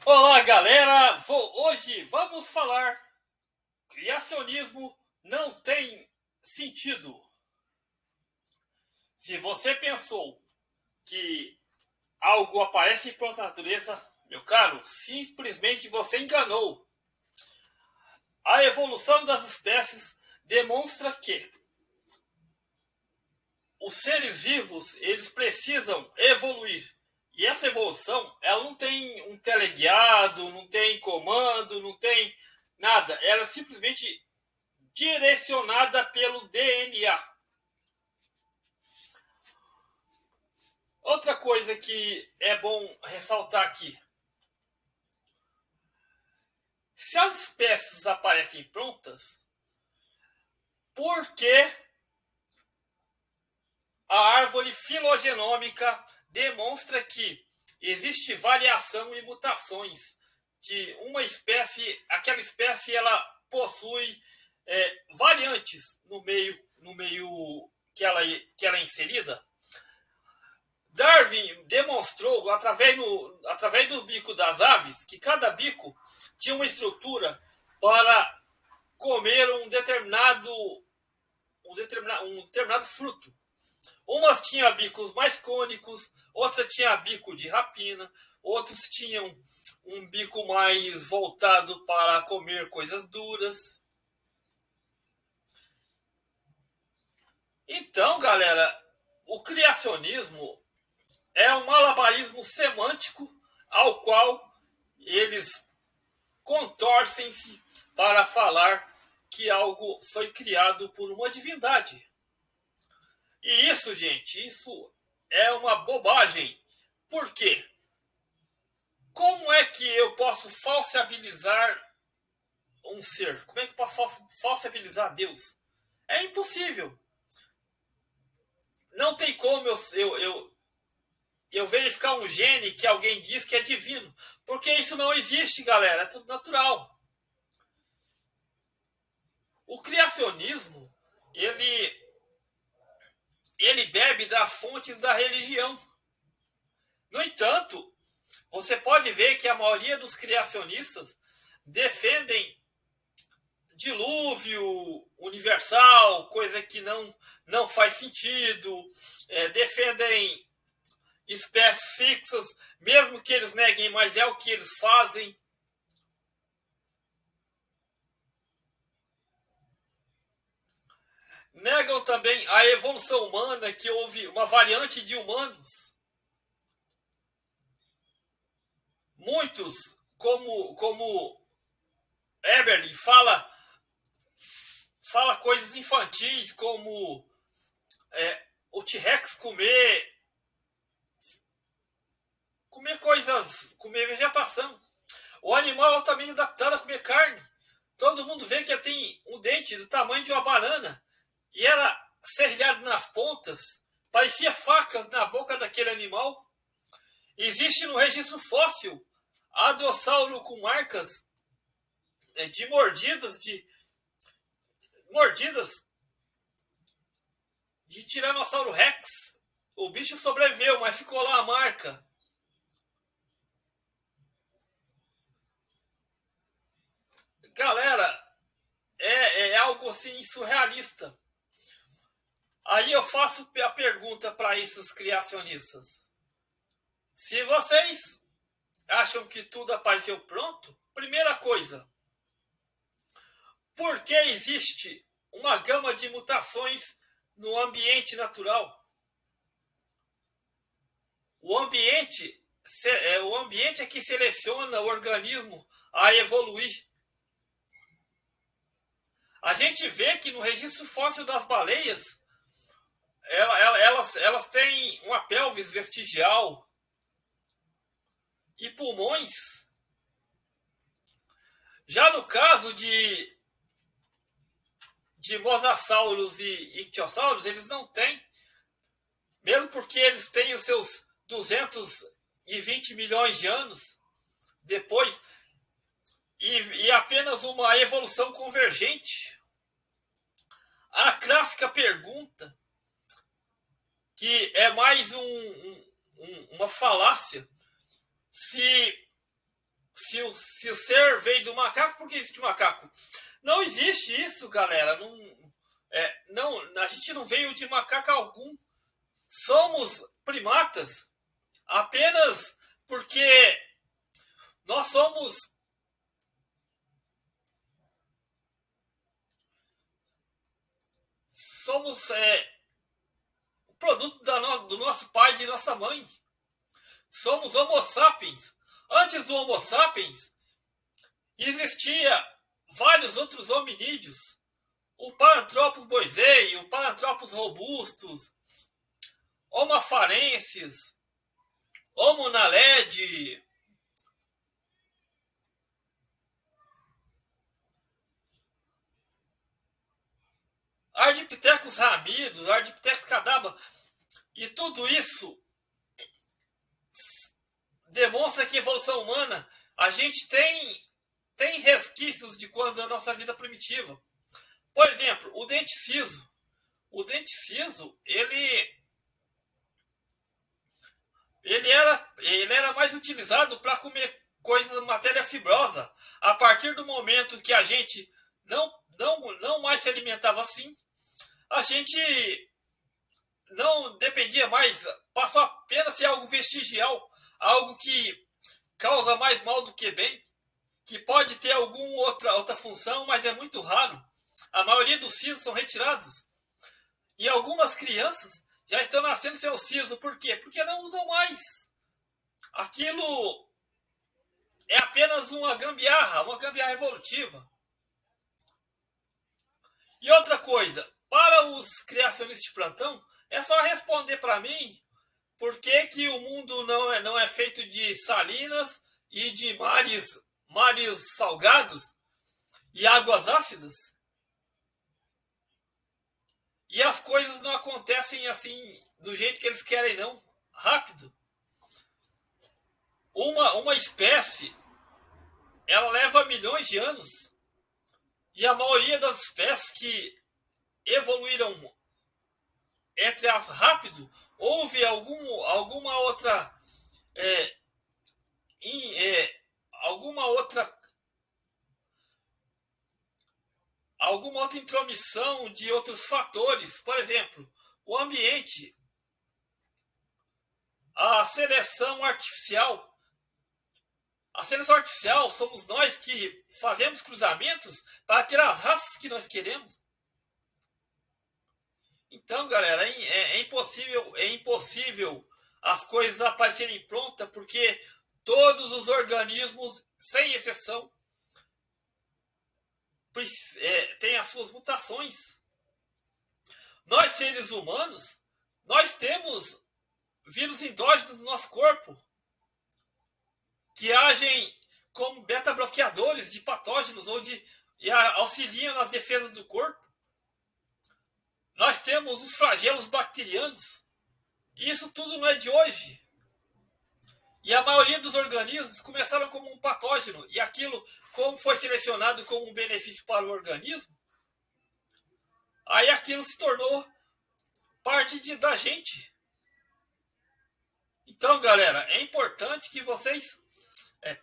Olá, galera! Hoje vamos falar. Criacionismo não tem sentido. Se você pensou que algo aparece pela natureza, meu caro, simplesmente você enganou. A evolução das espécies demonstra que os seres vivos eles precisam evoluir. E essa evolução, ela não tem um teleguiado, não tem comando, não tem nada. Ela é simplesmente direcionada pelo DNA. Outra coisa que é bom ressaltar aqui: se as espécies aparecem prontas, por que a árvore filogenômica demonstra que existe variação e mutações, que uma espécie, aquela espécie, ela possui variantes no meio que ela é inserida? Darwin demonstrou, através do bico das aves, que cada bico tinha uma estrutura para comer um determinado fruto. Umas tinham bicos mais cônicos, outras tinham bico de rapina, outros tinham um bico mais voltado para comer coisas duras. Então, galera, o criacionismo é um malabarismo semântico ao qual eles contorcem-se para falar que algo foi criado por uma divindade. E isso, gente, isso é uma bobagem. Por quê? Como é que eu posso falsibilizar um ser? Como é que eu posso falsibilizar Deus? É impossível. Não tem como eu verificar um gene que alguém diz que é divino. Porque isso não existe, galera. É tudo natural. O criacionismo, ele bebe das fontes da religião. No entanto, você pode ver que a maioria dos criacionistas defendem dilúvio universal, coisa que não faz sentido, defendem espécies fixas, mesmo que eles neguem, mas é o que eles fazem. Negam também a evolução humana, que houve uma variante de humanos. Muitos, como Eberlin, fala coisas infantis, como o T-Rex comer vegetação. O animal é altamente adaptado a comer carne. Todo mundo vê que tem um dente do tamanho de uma banana e era serrilhado nas pontas, parecia facas na boca daquele animal. Existe no registro fóssil hadrossauro com marcas de mordidas de Tiranossauro Rex. O bicho sobreviveu, mas ficou lá a marca. Galera, é algo assim surrealista. Aí eu faço a pergunta para esses criacionistas: se vocês acham que tudo apareceu pronto, primeira coisa, por que existe uma gama de mutações no ambiente natural? O ambiente é que seleciona o organismo a evoluir. A gente vê que no registro fóssil das baleias, elas têm uma pelvis vestigial e pulmões. Já no caso de mosassauros e ictiossauros, eles não têm. Mesmo porque eles têm os seus 220 milhões de anos depois, e apenas uma evolução convergente. A clássica pergunta, que é mais uma falácia: se se o ser veio do macaco, por que existe macaco? Não existe isso, galera. Não, a gente não veio de macaco algum. Somos primatas apenas porque nós somos o produto do nosso pai e de nossa mãe. Somos Homo sapiens. Antes do Homo sapiens, existia vários outros hominídeos. O Paranthropus boisei, o Paranthropus robustus, Homo afarensis, Homo naledi, Ardipithecus ramidos, Ardipithecus cadabra. E tudo isso demonstra que a evolução humana, a gente tem resquícios de quando a nossa vida primitiva. Por exemplo, o dente ciso. O dente ciso, ele era mais utilizado para comer coisas, matéria fibrosa. A partir do momento que a gente não mais se alimentava assim, a gente não dependia mais, passou apenas a ser algo vestigial, algo que causa mais mal do que bem, que pode ter alguma outra função, mas é muito raro. A maioria dos sisos são retirados. E algumas crianças já estão nascendo sem o siso. Por quê? Porque não usam mais. Aquilo é apenas uma gambiarra evolutiva. E outra coisa, para os criacionistas de plantão, é só responder para mim por que o mundo não é feito de salinas e de mares salgados e águas ácidas. E as coisas não acontecem assim, do jeito que eles querem, não. Rápido. Uma espécie, ela leva milhões de anos. E a maioria das espécies que evoluíram, entre as rápido, houve alguma outra alguma outra intromissão de outros fatores. Por exemplo, o ambiente, a seleção artificial. A seleção artificial somos nós que fazemos cruzamentos para ter as raças que nós queremos. Então, galera, é impossível as coisas aparecerem prontas, porque todos os organismos, sem exceção, têm as suas mutações. Nós, seres humanos, nós temos vírus endógenos no nosso corpo, que agem como beta-bloqueadores de patógenos e auxiliam nas defesas do corpo. Nós temos os flagelos bacterianos. E isso tudo não é de hoje. E a maioria dos organismos começaram como um patógeno. E aquilo, como foi selecionado como um benefício para o organismo, aí aquilo se tornou parte da gente. Então, galera, é importante que vocês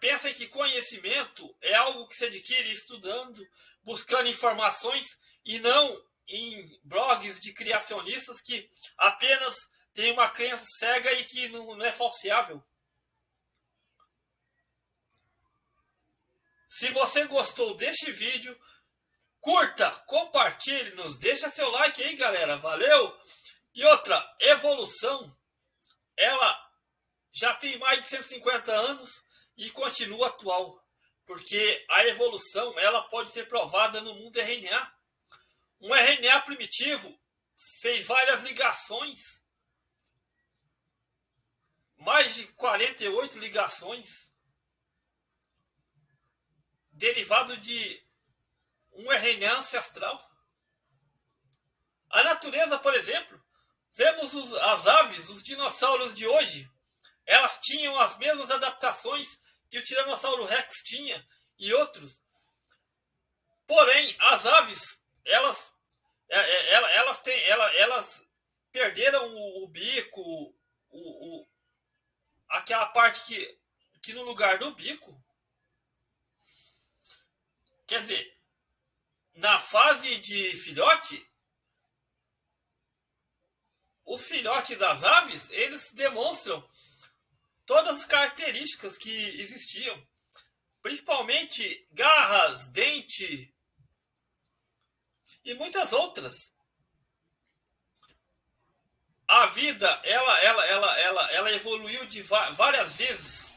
pensem que conhecimento é algo que se adquire estudando, buscando informações, e não em blogs de criacionistas que apenas têm uma crença cega e que não é falseável. Se você gostou deste vídeo, curta, compartilhe, nos deixa seu like aí, galera. Valeu! E outra, evolução, ela já tem mais de 150 anos e continua atual, porque a evolução, ela pode ser provada no mundo RNA. Um RNA primitivo fez várias ligações, mais de 48 ligações, derivado de um RNA ancestral. A natureza, por exemplo, vemos as aves, os dinossauros de hoje, elas tinham as mesmas adaptações que o Tiranossauro Rex tinha e outros. Porém, as aves, elas perderam o bico, aquela parte que no lugar do bico Quer dizer, na fase de filhote, os filhotes das aves, eles demonstram todas as características que existiam, principalmente garras, dente e muitas outras. A vida, ela evoluiu de várias vezes,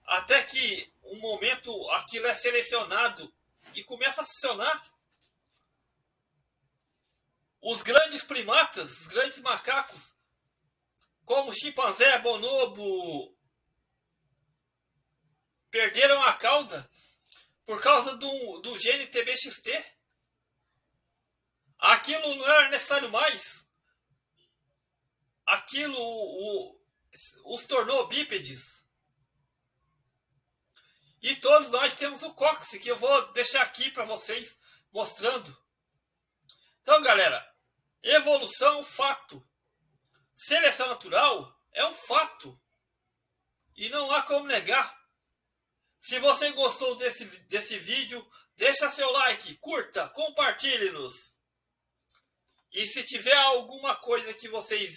até que um momento aquilo é selecionado e começa a funcionar. Os grandes primatas, os grandes macacos, como chimpanzé, bonobo, perderam a cauda por causa do gene TBXT. Aquilo não era necessário mais. Aquilo os tornou bípedes. E todos nós temos o cóccix, que eu vou deixar aqui para vocês mostrando. Então, galera, evolução, fato. Seleção natural é um fato. E não há como negar. Se você gostou desse vídeo, deixa seu like, curta, compartilhe-nos. E se tiver alguma coisa que vocês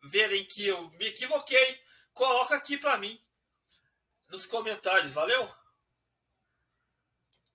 verem que eu me equivoquei, coloca aqui para mim nos comentários, valeu?